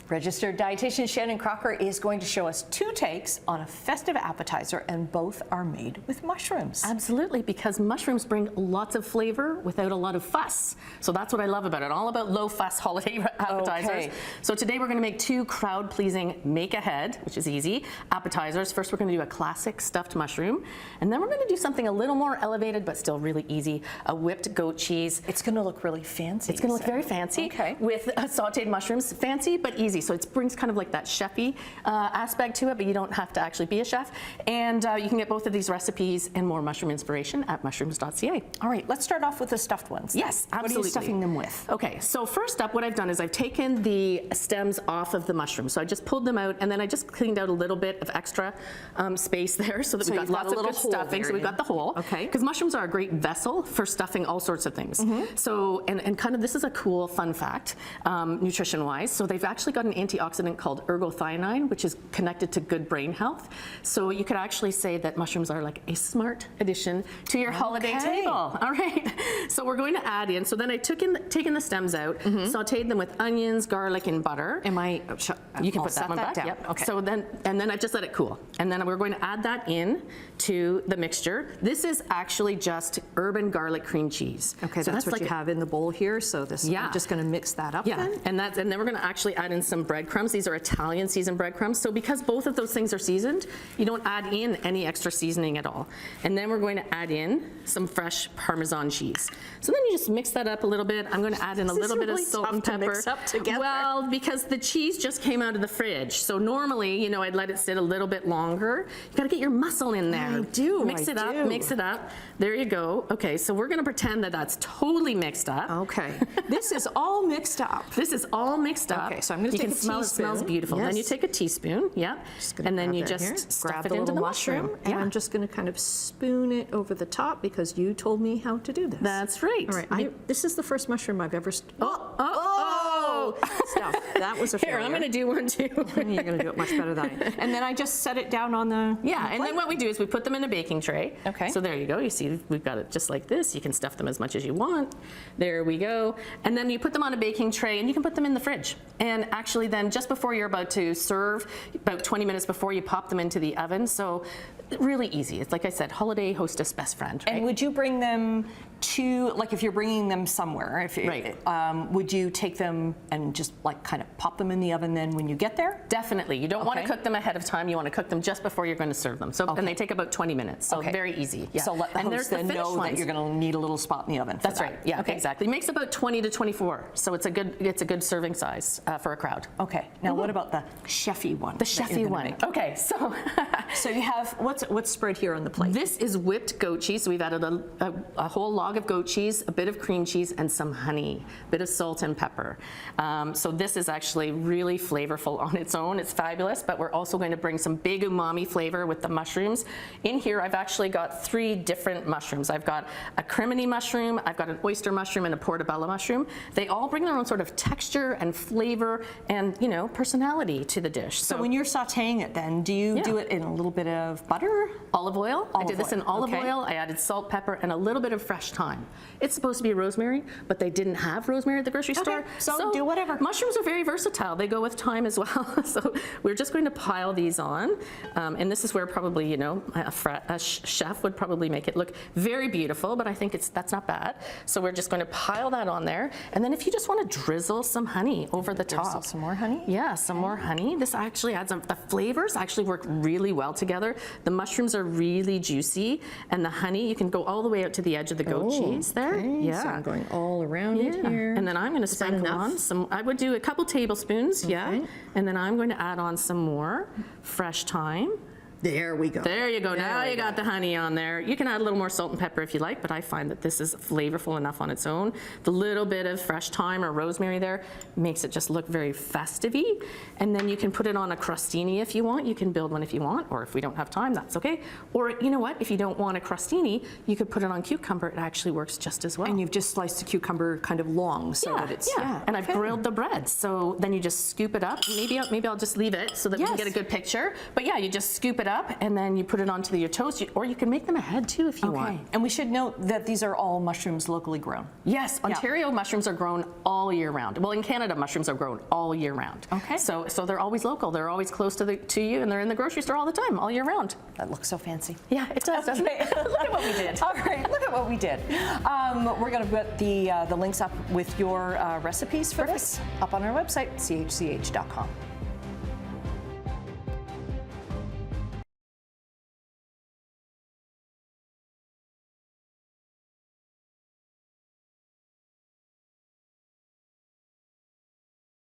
Registered dietitian Shannon Crocker is going to show us 2 takes on a festive appetizer, and both are made with mushrooms. Absolutely, because mushrooms bring lots of flavor without a lot of fuss. So that's what I love about it. All about low fuss holiday appetizers. Okay. So today we're going to make 2 crowd-pleasing make ahead, which is easy, appetizers. First we're going to do a classic stuffed mushroom, and then we're going to do something a little more elevated but still really easy, a whipped goat cheese. It's going to look really fancy. It's going to look very fancy with sauteed mushrooms. Fancy but easy. So it brings kind of like that chefy aspect to it, but you don't have to actually be a chef. And you can get both of these recipes and more mushroom inspiration at mushrooms.ca. All right, let's start off with the stuffed ones. Yes, absolutely. What are you stuffing them with? Okay, so first up, what I've done is I've taken the stems off of the mushroom. So I just pulled them out, and then I just cleaned out a little bit of extra space there so that we've got lots of good stuffing. So we've got the hole. Okay. Because mushrooms are a great vessel for stuffing all sorts of things. So, and kind of this is a cool fun fact, nutrition-wise. So they've actually got an antioxidant called ergothioneine, which is connected to good brain health. So you could actually say that mushrooms are like a smart addition to your holiday table. All right. So we're going to add in. So then I taken the stems out, sauteed them with onions, garlic, and butter. Am I? You can I'll put that one back. down. Yep. Okay. So then I just let it cool, and then we're going to add that in to the mixture. This is actually just herb and garlic cream cheese. Okay, so that's what like you have in the bowl here. So this, I'm just going to mix that up. Yeah, then. and then we're going to actually add in some breadcrumbs. These are Italian seasoned breadcrumbs. So because both of those things are seasoned, you don't add in any extra seasoning at all. And then we're going to add in some fresh Parmesan cheese. So then you just mix that up a little bit. I'm going to add in a little bit of salt and pepper. Mix up together. Well, because the cheese just came out of the fridge. So normally, you know, I'd let it sit a little bit longer. You got to get your muscle in there. I do. Mix it up. Mix it up. There you go. Okay, so we're going to pretend that that's totally mixed up. Okay. This is all mixed up. This is all mixed up. Okay, so I'm going to take a teaspoon. It smells beautiful. Yes. Then you take a teaspoon, and then you just stuff it into the mushroom. And I'm just going to kind of spoon it over the top because you told me how to do this. That's right. All right. This is the first mushroom I've ever. Stuff. That was a failure. Here, I'm going to do one too. You're going to do it much better than I. And then I just set it down on the. Yeah, and then what we do is we put them in a baking tray. Okay. So there you go. You see, we've got it just like this. You can stuff them as much as you want. There we go. And then you put them on a baking tray, and you can put them in the fridge. And actually, then just before you're about to serve, about 20 minutes before, you pop them into the oven. So really easy. It's like I said, holiday hostess best friend. Right? And would you bring them to, like, if you're bringing them somewhere, would you take them and just like kind of pop them in the oven then when you get there? Definitely. You don't want to cook them ahead of time. You want to cook them just before you're going to serve them. So and they take about 20 minutes. So very easy. Yeah. So let the host then know that you're going to need a little spot in the oven. That's right. Yeah. Exactly. It makes about 20 to 24. So it's a good serving size for a crowd. Okay. Now what about the chefy one? The chefy one. Okay. So so you have what's spread here on the plate? This is whipped goat cheese. So we've added a whole log of goat cheese, a bit of cream cheese, and some honey, a bit of salt and pepper. So this is actually really flavorful on its own. It's fabulous, but we're also going to bring some big umami flavor with the mushrooms. In here, I've actually got 3 different mushrooms. I've got a crimini mushroom, I've got an oyster mushroom, and a portobello mushroom. They all bring their own sort of texture and flavor and, you know, personality to the dish. So when you're sauteing it then, do you do it in a little bit of butter? Olive oil. I did this in olive oil. I added salt, pepper, and a little bit of fresh thyme. It's supposed to be rosemary, but they didn't have rosemary at the grocery store. So do whatever. Mushrooms are very versatile. They go with thyme as well. So we're just going to pile these on. And this is where probably, you know, a chef would probably make it look very beautiful, but I think that's not bad. So we're just going to pile that on there. And then if you just want to drizzle some honey over the top. Some more honey? Yeah, some more honey. This actually adds the flavors actually work really well together. The mushrooms are really juicy, and the honey, you can go all the way out to the edge of the goat cheese there. Yeah. So I'm going all around it here. And then I'm going to sprinkle on some, I would do a couple tablespoons, and then I'm going to add on some more fresh thyme. There we go. There you go. Now you got the honey on there. You can add a little more salt and pepper if you like, but I find that this is flavorful enough on its own. The little bit of fresh thyme or rosemary there makes it just look very festive-y. And then you can put it on a crostini if you want. You can build one if you want, or if we don't have time, that's okay. Or you know what? If you don't want a crostini, you could put it on cucumber. It actually works just as well. And you've just sliced the cucumber kind of long so that it's And I've grilled the bread. So then you just scoop it up. Maybe I'll just leave it so that we can get a good picture. But yeah, you just scoop it up. up, and then you put it onto your toast, or you can make them ahead too if you want. And we should note that these are all mushrooms locally grown. Yes, Ontario mushrooms are grown all year round. Well, in Canada, mushrooms are grown all year round. Okay. So they're always local. They're always close to you, and they're in the grocery store all the time, all year round. That looks so fancy. Yeah, it does, doesn't it? Look at what we did. All right, look at what we did. We're going to put the links up with your recipes for this up on our website, chch.com.